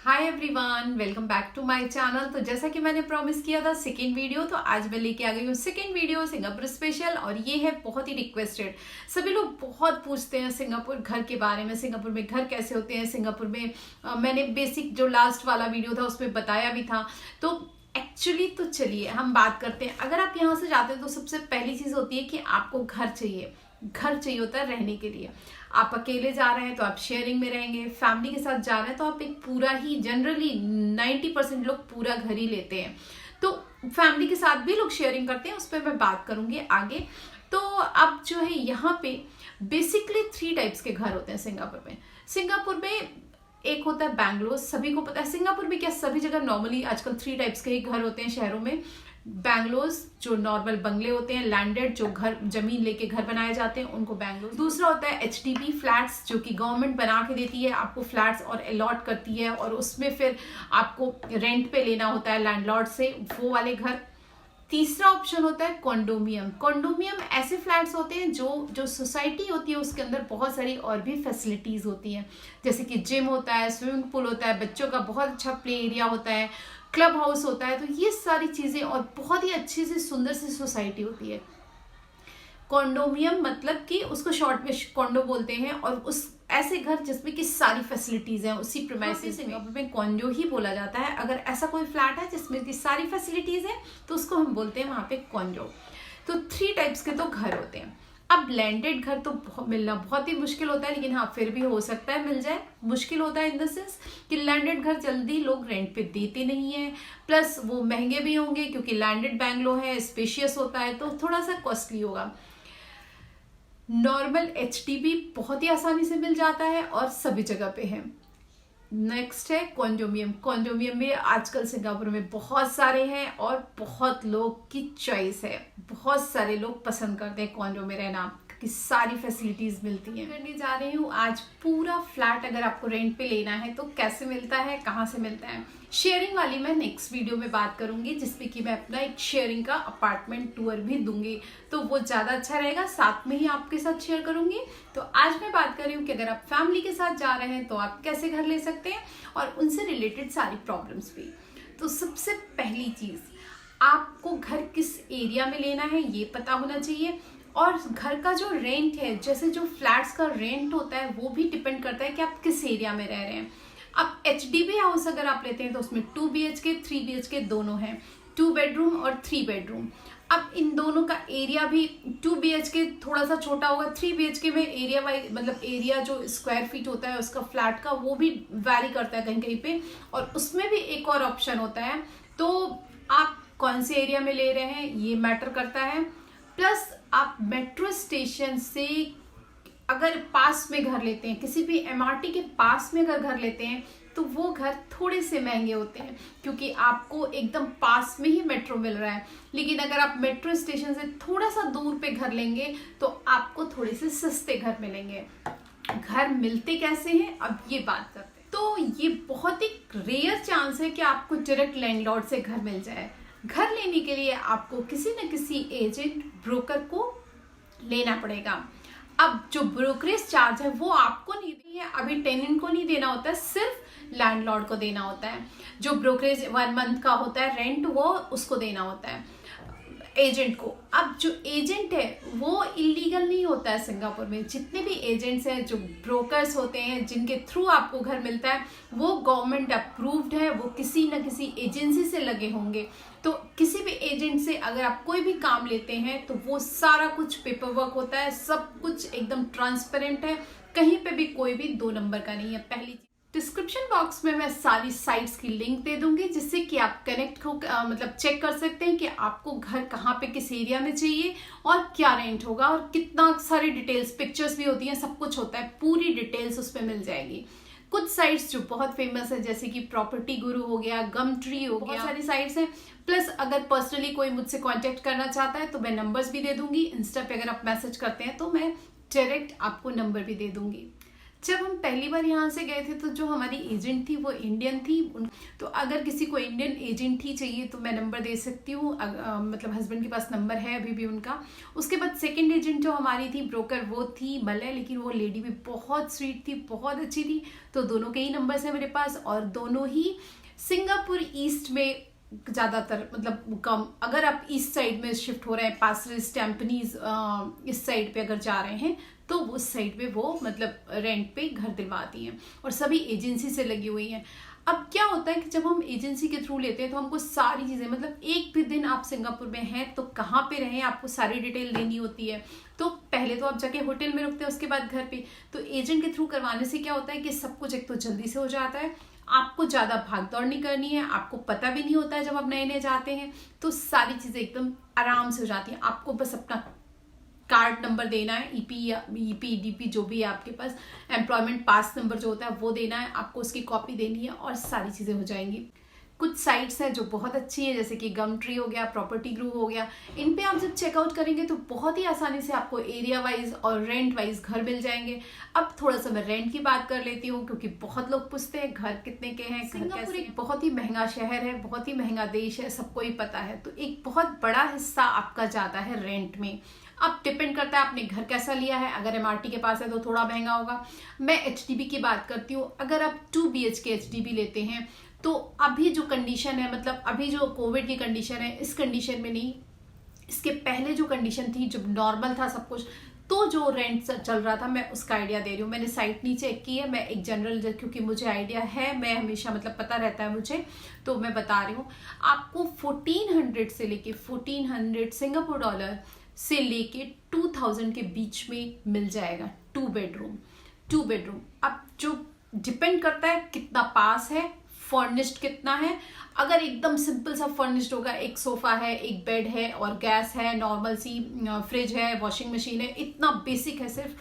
Hi everyone, welcome back to my channel. तो जैसा कि मैंने प्रॉमिस किया था सेकेंड वीडियो, तो आज मैं लेके आ गई हूँ सेकेंड वीडियो सिंगापुर स्पेशल। और ये है बहुत ही रिक्वेस्टेड। सभी लोग बहुत पूछते हैं सिंगापुर घर के बारे में, सिंगापुर में घर कैसे होते हैं। सिंगापुर में मैंने बेसिक जो लास्ट वाला वीडियो था उसमें बताया भी था। तो एक्चुअली तो चलिए हम बात करते हैं। अगर आप यहाँ से जाते हैं तो सबसे पहली चीज होती है कि आपको घर चाहिए। घर चाहिए होता है रहने के लिए। आप अकेले जा रहे हैं तो आप शेयरिंग में रहेंगे, फैमिली के साथ जा रहे हैं तो आप एक पूरा ही, जनरली 90% लोग पूरा घर ही लेते हैं। तो फैमिली के साथ भी लोग शेयरिंग करते हैं, उस पर मैं बात करूंगी आगे। तो अब जो है यहाँ पे बेसिकली 3 टाइप्स के घर होते हैं सिंगापुर में। सिंगापुर में एक होता है बैंगलोर, सभी को पता है। सिंगापुर में क्या सभी जगह नॉर्मली आजकल 3 टाइप्स के ही घर होते हैं शहरों में। बैंगलोर्स जो नॉर्मल बंगले होते हैं, लैंडेड जो घर जमीन लेके घर बनाए जाते हैं उनको बैंगलोर। दूसरा होता है एचडीबी फ्लैट्स, जो कि गवर्नमेंट बना के देती है आपको फ्लैट्स और अलॉट करती है, और उसमें फिर आपको रेंट पे लेना होता है लैंडलॉर्ड से, वो वाले घर। तीसरा ऑप्शन होता है कॉन्डोमियम। कॉन्डोमियम ऐसे फ्लैट्स होते हैं जो सोसाइटी होती है उसके अंदर बहुत सारी और भी फैसिलिटीज होती हैं, जैसे कि जिम होता है, स्विमिंग पूल होता है, बच्चों का बहुत अच्छा प्ले एरिया होता है, क्लब हाउस होता है। तो ये सारी चीजें और बहुत ही अच्छी सी सुंदर सी सोसाइटी होती है। कॉन्डोमियम मतलब कि उसको शॉर्ट में कॉन्डो बोलते हैं, और उस ऐसे घर जिसमें कि सारी फैसिलिटीज हैं उसी प्रीमाइसेस में। सिंगापुर में कॉन्डो ही बोला जाता है। अगर ऐसा कोई फ्लैट है जिसमें कि सारी फैसिलिटीज है तो उसको हम बोलते हैं वहां पे कॉन्डो। तो 3 टाइप्स के तो घर होते हैं। अब लैंडेड घर तो मिलना बहुत ही मुश्किल होता है, लेकिन हाँ फिर भी हो सकता है मिल जाए। मुश्किल होता है इन द सेंस कि लैंडेड घर जल्दी लोग रेंट पे देते नहीं है, प्लस वो महंगे भी होंगे क्योंकि लैंडेड बैंगलो है, स्पेशियस होता है तो थोड़ा सा कॉस्टली होगा। नॉर्मल एचडीबी बहुत ही आसानी से मिल जाता है और सभी जगह पे है। नेक्स्ट है कॉन्डोमियम। कॉन्डोमियम में आजकल सिंगापुर में बहुत सारे हैं और बहुत लोग की चॉइस है। बहुत सारे लोग पसंद करते हैं कॉन्डो में रहना क्योंकि सारी फैसिलिटीज मिलती हैं। करने जा रही हूँ आज पूरा फ्लैट अगर आपको रेंट पे लेना है तो कैसे मिलता है, कहाँ से मिलता है। शेयरिंग वाली मैं नेक्स्ट वीडियो में बात करूंगी, जिसपे कि मैं अपना एक शेयरिंग का अपार्टमेंट टूर भी दूंगी, तो वो ज्यादा अच्छा रहेगा, साथ में ही आपके साथ शेयर करूंगी। तो आज मैं बात कर रही हूँ कि अगर आप फैमिली के साथ जा रहे हैं तो आप कैसे घर ले सकते हैं और उनसे रिलेटेड सारी प्रॉब्लम्स भी। तो सबसे पहली चीज, आपको घर किस एरिया में लेना है ये पता होना चाहिए, और घर का जो रेंट है, जैसे जो फ्लैट्स का रेंट होता है वो भी डिपेंड करता है कि आप किस एरिया में रह रहे हैं। अब एचडीबी हाउस अगर आप लेते हैं तो उसमें 2 BHK 3 BHK दोनों हैं, 2 बेडरूम और 3 बेडरूम। अब इन दोनों का एरिया भी 2 BHK थोड़ा सा छोटा होगा, 3 BHK में एरिया वाइज मतलब एरिया जो स्क्वायर फीट होता है उसका फ्लैट का वो भी वैरी करता है कहीं कहीं पे, और उसमें भी एक और ऑप्शन होता है। तो आप कौन से एरिया में ले रहे हैं ये मैटर करता है। प्लस आप मेट्रो स्टेशन से अगर पास में घर लेते हैं, किसी भी MRT के पास में अगर घर लेते हैं तो वो घर थोड़े से महंगे होते हैं क्योंकि आपको एकदम पास में ही मेट्रो मिल रहा है। लेकिन अगर आप मेट्रो स्टेशन से थोड़ा सा दूर पे घर लेंगे तो आपको थोड़े से सस्ते घर मिलेंगे। घर मिलते कैसे हैं अब ये बात करते हैं। तो ये बहुत ही रेयर चांस है कि आपको डायरेक्ट लैंडलॉर्ड से घर मिल जाए। घर लेने के लिए आपको किसी न किसी एजेंट ब्रोकर को लेना पड़ेगा। अब जो ब्रोकरेज चार्ज है वो आपको नहीं देनी है, अभी टेनेंट को नहीं देना होता है, सिर्फ लैंडलॉर्ड को देना होता है। जो ब्रोकरेज 1 मंथ का होता है रेंट वो उसको देना होता है एजेंट को। अब जो एजेंट है वो इलीगल नहीं होता है सिंगापुर में। जितने भी एजेंट्स हैं, जो ब्रोकर्स होते हैं जिनके थ्रू आपको घर मिलता है, वो गवर्नमेंट अप्रूव्ड है, वो किसी न किसी एजेंसी से लगे होंगे। तो किसी भी एजेंट से अगर आप कोई भी काम लेते हैं तो वो सारा कुछ पेपर वर्क होता है, सब कुछ एकदम ट्रांसपेरेंट है, कहीं पे भी कोई भी 2 नंबर का नहीं है। पहली चीज, डिस्क्रिप्शन बॉक्स में मैं सारी साइट्स की लिंक दे दूंगी जिससे कि आप कनेक्ट हो मतलब चेक कर सकते हैं कि आपको घर कहाँ पे किस एरिया में चाहिए और क्या रेंट होगा, और कितना सारी डिटेल्स, पिक्चर्स भी होती हैं, सब कुछ होता है, पूरी डिटेल्स उस पर मिल जाएगी। कुछ साइट्स जो बहुत फेमस है जैसे कि प्रॉपर्टी गुरु हो गया, गम ट्री हो गया, बहुत सारी साइट्स हैं। प्लस अगर पर्सनली कोई मुझसे कांटेक्ट करना चाहता है तो मैं नंबर्स भी दे दूंगी। इंस्टा पे अगर आप मैसेज करते हैं तो मैं डायरेक्ट आपको नंबर भी दे दूंगी। जब हम पहली बार यहाँ से गए थे तो जो हमारी एजेंट थी वो इंडियन थी। तो अगर किसी को इंडियन एजेंट ही चाहिए तो मैं नंबर दे सकती हूँ, मतलब हस्बैंड के पास नंबर है अभी भी उनका। उसके बाद सेकंड एजेंट जो हमारी थी ब्रोकर, वो थी मलय, लेकिन वो लेडी भी बहुत स्वीट थी, बहुत अच्छी थी। तो दोनों के ही नंबर्स हैं मेरे पास, और दोनों ही सिंगापुर ईस्ट में ज़्यादातर, मतलब कम, अगर आप ईस्ट साइड में शिफ्ट हो रहे हैं, पासरेस, टैम्पनीज, इस साइड पे अगर जा रहे हैं तो उस साइड पे वो मतलब रेंट पे घर दिलवाती हैं, और सभी एजेंसी से लगी हुई हैं। अब क्या होता है कि जब हम एजेंसी के थ्रू लेते हैं तो हमको सारी चीज़ें, मतलब एक भी दिन आप सिंगापुर में हैं तो कहाँ पे रहें आपको सारी डिटेल देनी होती है। तो पहले तो आप जाके होटल में रुकते हैं, उसके बाद घर पे। तो एजेंट के थ्रू करवाने से क्या होता है कि सब कुछ एक तो जल्दी से हो जाता है, आपको ज़्यादा भाग दौड़ नहीं करनी है, आपको पता भी नहीं होता है जब आप नए नए जाते हैं, तो सारी चीज़ें एकदम आराम से हो जाती हैं। आपको बस अपना कार्ड नंबर देना है, ईपी या ईपी डीपी जो भी है आपके पास, एम्प्लॉयमेंट पास नंबर जो होता है वो देना है, आपको उसकी कॉपी देनी है और सारी चीज़ें हो जाएंगी। कुछ साइट्स हैं जो बहुत अच्छी है, जैसे कि गम ट्री हो गया, प्रॉपर्टी ग्रू हो गया। इन पे आप जब चेकआउट करेंगे तो बहुत ही आसानी से आपको एरिया वाइज और रेंट वाइज घर मिल जाएंगे। अब थोड़ा सा मैं रेंट की बात कर लेती हूँ, क्योंकि बहुत लोग पूछते हैं घर कितने के हैं। सिंगापुर एक बहुत ही महंगा शहर है, बहुत ही महंगा देश है, सबको ही पता है। तो एक बहुत बड़ा हिस्सा आपका जाता है रेंट में। अब डिपेंड करता है आपने घर कैसा लिया है। अगर एमआरटी के पास है तो थोड़ा महंगा होगा। मैं एचडीबी की बात करती हूँ। अगर आप 2 BHK एचडीबी लेते हैं तो अभी जो कंडीशन है, मतलब अभी जो कोविड की कंडीशन है, इस कंडीशन में नहीं, इसके पहले जो कंडीशन थी जब नॉर्मल था सब कुछ, तो जो रेंट चल रहा था, मैं उसका आइडिया दे रही हूँ। मैंने साइट नहीं चेक की है, मैं एक जनरल, क्योंकि मुझे आइडिया है, मैं हमेशा मतलब पता रहता है मुझे, तो मैं बता रही हूँ आपको। 1400 से लेके 1400 सिंगापुर डॉलर से लेके 2000 के बीच में मिल जाएगा 2 बेडरूम। अब जो डिपेंड करता है कितना पास है, फर्निश्ड कितना है। अगर एकदम सिंपल सा फर्निश्ड होगा, एक सोफा है, एक बेड है और गैस है, नॉर्मल सी फ्रिज है, वॉशिंग मशीन है, इतना बेसिक है, सिर्फ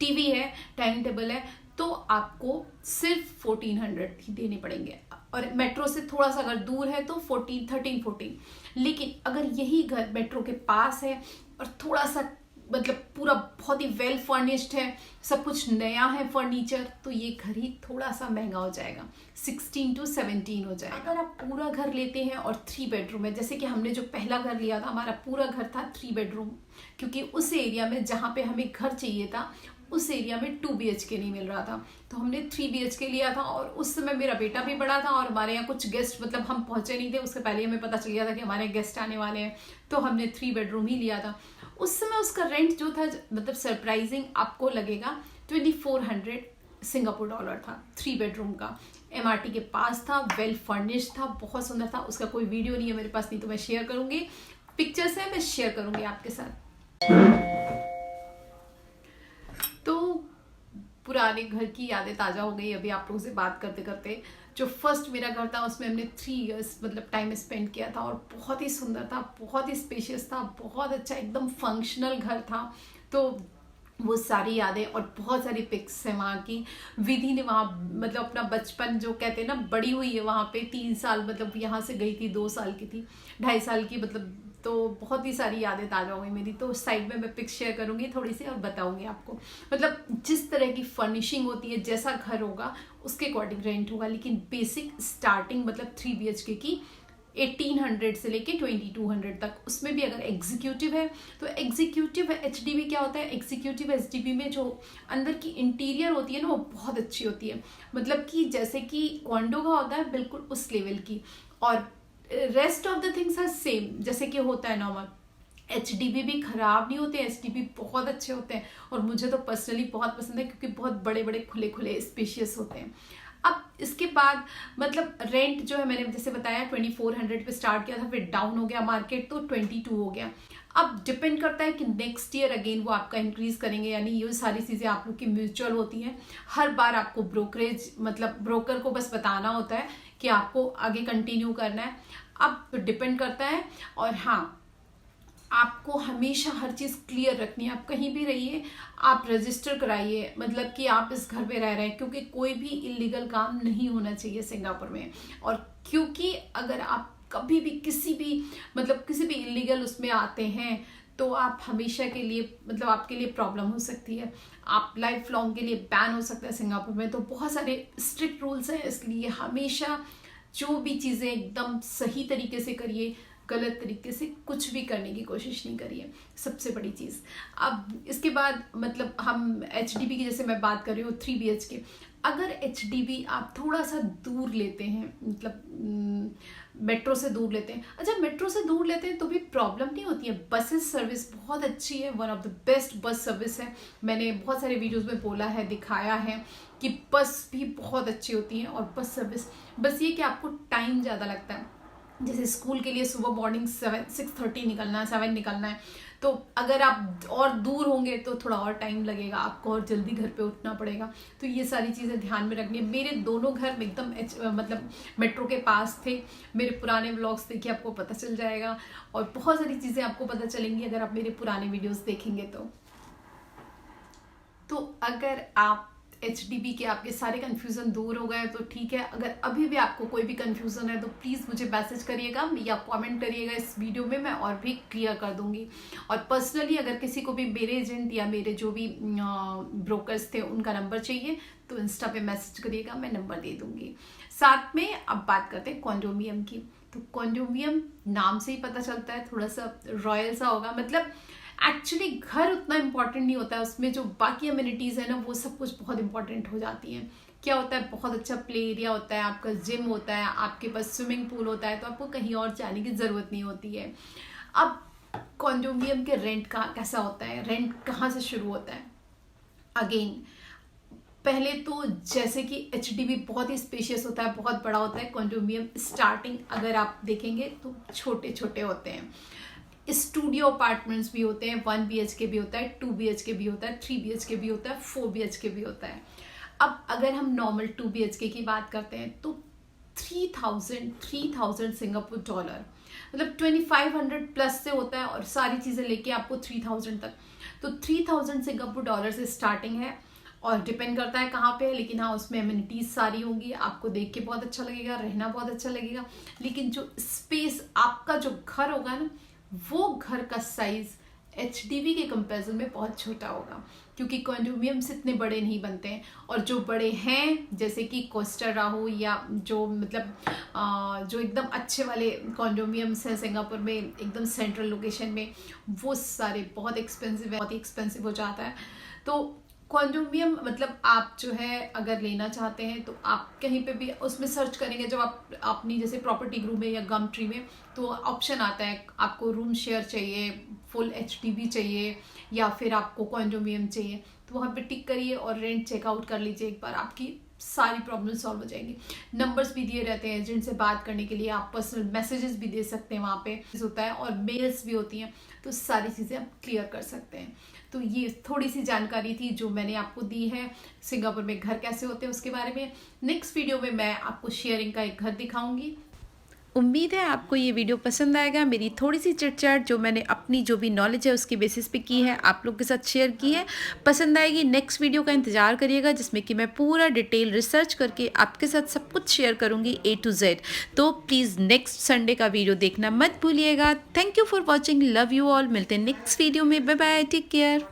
टीवी है, डाइनिंग टेबल है, तो आपको सिर्फ 1400 ही देने पड़ेंगे। और मेट्रो से थोड़ा सा अगर दूर है तो 13-14। लेकिन अगर यही घर मेट्रो के पास है और थोड़ा सा मतलब पूरा बहुत ही वेल फर्निश्ड है, सब कुछ नया है फर्नीचर, तो ये घर ही थोड़ा सा महंगा हो जाएगा, 16 से 17 हो जाएगा। अगर आप पूरा घर लेते हैं और 3 बेडरूम है, जैसे कि हमने जो पहला घर लिया था, हमारा पूरा घर था 3 बेडरूम, क्योंकि उस एरिया में जहाँ पे हमें घर चाहिए था उस एरिया में 2 BHK नहीं मिल रहा था, तो हमने 3 BHK लिया था। और उस समय मेरा बेटा भी बड़ा था और हमारे यहाँ कुछ गेस्ट, मतलब हम पहुंचे नहीं थे, उससे पहले हमें पता चल गया था कि हमारे गेस्ट आने वाले हैं, तो हमने 3 बेडरूम ही लिया था। उस समय उसका रेंट जो था, मतलब सरप्राइजिंग आपको लगेगा, 2400 सिंगापुर डॉलर था 3 बेडरूम का। एमआरटी के पास था, वेल फर्निश्ड था, बहुत सुंदर था। उसका कोई वीडियो नहीं है मेरे पास, नहीं तो मैं शेयर करूंगी, पिक्चर्स है मैं शेयर करूंगी आपके साथ। तो पुराने घर की यादें ताज़ा हो गई अभी आप लोगों से बात करते करते। जो फर्स्ट मेरा घर था उसमें हमने 3 इयर्स मतलब टाइम स्पेंड किया था, और बहुत ही सुंदर था, बहुत ही स्पेशियस था, बहुत अच्छा, एकदम फंक्शनल घर था। तो वो सारी यादें और बहुत सारी पिक्स है वहाँ की। विधि ने वहाँ मतलब अपना बचपन जो कहते हैं ना, बड़ी हुई है वहाँ पे, 3 साल, मतलब यहाँ से गई थी 2 साल की थी, 2.5 साल की, मतलब तो बहुत ही सारी यादें ताज़ा हो गई मेरी। तो साइड में मैं पिक्स शेयर करूँगी थोड़ी सी और बताऊँगी आपको, मतलब जिस तरह की फर्निशिंग होती है, जैसा घर होगा उसके अकॉर्डिंग रेंट होगा। लेकिन बेसिक स्टार्टिंग मतलब 3 BHK की 1800 से लेके 2200 तक, उसमें भी अगर एग्जीक्यूटिव है तो एग्जीक्यूटिव एचडीबी क्या होता है, एग्जीक्यूटिव एचडीबी में जो अंदर की इंटीरियर होती है ना, वो बहुत अच्छी होती है, मतलब कि जैसे कि कॉन्डो का होता है बिल्कुल उस लेवल की, और rest of the things are same जैसे कि होता है नॉर्मल। एचडीबी भी खराब नहीं होते, एचडीबी बहुत अच्छे होते हैं, और मुझे तो पर्सनली बहुत पसंद है क्योंकि बहुत बड़े बड़े खुले खुले स्पेशियस होते हैं। अब इसके बाद मतलब रेंट जो है, मैंने जैसे बताया 2400 पे स्टार्ट किया था, फिर डाउन हो गया मार्केट तो 22 हो गया। अब डिपेंड करता है कि नेक्स्ट ईयर अगेन वो आपका इंक्रीज करेंगे, यानी ये सारी चीज़ें आप लोग की म्यूचुअल होती हैं। हर बार आपको ब्रोकरेज मतलब ब्रोकर को बस बताना होता है कि आपको आगे कंटिन्यू करना है। अब डिपेंड करता है, और हाँ आपको हमेशा हर चीज़ क्लियर रखनी है। आप कहीं भी रहिए, आप रजिस्टर कराइए, मतलब कि आप इस घर पे रह रहे हैं, क्योंकि कोई भी इलीगल काम नहीं होना चाहिए सिंगापुर में। और क्योंकि अगर आप कभी भी किसी भी मतलब किसी भी इलीगल उसमें आते हैं तो आप हमेशा के लिए मतलब आपके लिए प्रॉब्लम हो सकती है, आप लाइफ लॉन्ग के लिए बैन हो सकता है सिंगापुर में। तो बहुत सारे स्ट्रिक्ट रूल्स हैं, इसलिए हमेशा जो भी चीज़ें एकदम सही तरीके से करिए, गलत तरीके से कुछ भी करने की कोशिश नहीं करिए, सबसे बड़ी चीज़। अब इसके बाद मतलब हम HDB की जैसे मैं बात कर रही हूँ 3 BHK, अगर HDB आप थोड़ा सा दूर लेते हैं, मतलब मेट्रो से दूर लेते हैं, अच्छा मेट्रो से दूर लेते हैं तो भी प्रॉब्लम नहीं होती है। बसेस सर्विस बहुत अच्छी है, one of the best bus service है। मैंने बहुत सारे वीडियोस में बोला है, दिखाया है कि बस भी बहुत अच्छी होती है और बस सर्विस, बस ये कि आपको टाइम ज़्यादा लगता है। जैसे स्कूल के लिए सुबह मॉर्निंग 6:30 निकलना है, 7 निकलना है, तो अगर आप और दूर होंगे तो थोड़ा और टाइम लगेगा आपको और जल्दी घर पे उठना पड़ेगा। तो ये सारी चीज़ें ध्यान में रखनी है। मेरे दोनों घर एकदम मतलब मेट्रो के पास थे। मेरे पुराने व्लॉग्स देखिए, आपको पता चल जाएगा और बहुत सारी चीज़ें आपको पता चलेंगी अगर आप मेरे पुराने वीडियोस देखेंगे तो अगर आप HDB के आपके सारे कन्फ्यूज़न दूर हो गए तो ठीक है। अगर अभी भी आपको कोई भी कन्फ्यूज़न है तो प्लीज़ मुझे मैसेज करिएगा या कमेंट करिएगा इस वीडियो में, मैं और भी क्लियर कर दूंगी। और पर्सनली अगर किसी को भी मेरे एजेंट या मेरे जो भी ब्रोकर्स थे उनका नंबर चाहिए तो इंस्टा पे मैसेज करिएगा, मैं नंबर दे दूंगी। साथ में अब बात करते हैं कॉन्डोमियम की। तो कॉन्डोमियम नाम से ही पता चलता है थोड़ा सा रॉयल सा होगा, मतलब एक्चुअली घर उतना इम्पॉर्टेंट नहीं होता है, उसमें जो बाकी अम्यूनिटीज़ है ना वो सब कुछ बहुत इंपॉर्टेंट हो जाती हैं। क्या होता है, बहुत अच्छा प्ले एरिया होता है, आपका जिम होता है, आपके पास स्विमिंग पूल होता है, तो आपको कहीं और जाने की ज़रूरत नहीं होती है। अब कॉन्डोमियम के रेंट का कैसा होता है, रेंट कहाँ से शुरू होता है? अगेन पहले तो जैसे कि HDB बहुत ही स्पेशियस होता है, बहुत बड़ा होता है। कॉन्डोमियम स्टार्टिंग अगर आप देखेंगे तो छोटे छोटे होते हैं। स्टूडियो अपार्टमेंट्स भी होते हैं, 1 BHK भी होता है, 2 BHK भी होता है, 3 BHK भी होता है, 4 BHK भी होता है। अब अगर हम नॉर्मल 2 BHK की बात करते हैं तो 3000 सिंगापुर डॉलर, मतलब 2500 प्लस से होता है और सारी चीज़ें लेके आपको 3000 तक। तो 3000 सिंगापुर डॉलर से स्टार्टिंग है और डिपेंड करता है कहाँ पे है, लेकिन हाँ उसमें एमिनिटीज सारी होंगी, आपको देख के बहुत अच्छा लगेगा, रहना बहुत अच्छा लगेगा। लेकिन जो स्पेस आपका जो घर होगा ना, वो घर का साइज HDB के कंपैरिजन में बहुत छोटा होगा, क्योंकि कॉन्डोमियम्स इतने बड़े नहीं बनते हैं। और जो बड़े हैं जैसे कि कोस्टा राहू या जो मतलब जो एकदम अच्छे वाले कॉन्डोमियम्स हैं सिंगापुर में एकदम सेंट्रल लोकेशन में, वो सारे बहुत एक्सपेंसिव है, बहुत ही एक्सपेंसिव हो जाता है। तो कॉन्डोमियम मतलब आप जो है अगर लेना चाहते हैं तो आप कहीं पे भी उसमें सर्च करेंगे, जब आप अपनी जैसे प्रॉपर्टी ग्रुप में या गम ट्री में, तो ऑप्शन आता है आपको रूम शेयर चाहिए, फुल HDB चाहिए या फिर आपको कॉन्डोमियम चाहिए, तो वहाँ पे टिक करिए और रेंट चेकआउट कर लीजिए एक बार, आपकी सारी प्रॉब्लम सॉल्व हो जाएंगी। नंबर्स भी दिए रहते हैं जिनसे बात करने के लिए, आप पर्सनल मैसेजेस भी दे सकते हैं, वहाँ पे होता है और मेल्स भी होती हैं, तो सारी चीज़ें आप क्लियर कर सकते हैं। तो ये थोड़ी सी जानकारी थी जो मैंने आपको दी है सिंगापुर में घर कैसे होते हैं उसके बारे में। नेक्स्ट वीडियो में मैं आपको शेयरिंग का एक घर दिखाऊंगी। उम्मीद है आपको ये वीडियो पसंद आएगा। मेरी थोड़ी सी चिटचैट जो मैंने अपनी जो भी नॉलेज है उसके बेसिस पे की है, आप लोग के साथ शेयर की है, पसंद आएगी। नेक्स्ट वीडियो का इंतज़ार करिएगा जिसमें कि मैं पूरा डिटेल रिसर्च करके आपके साथ सब कुछ शेयर करूँगी A to Z। तो प्लीज़ नेक्स्ट संडे का वीडियो देखना मत भूलिएगा। Thank you for watching, love you all. मिलते हैं नेक्स्ट वीडियो में, बाय बाय, टेक केयर।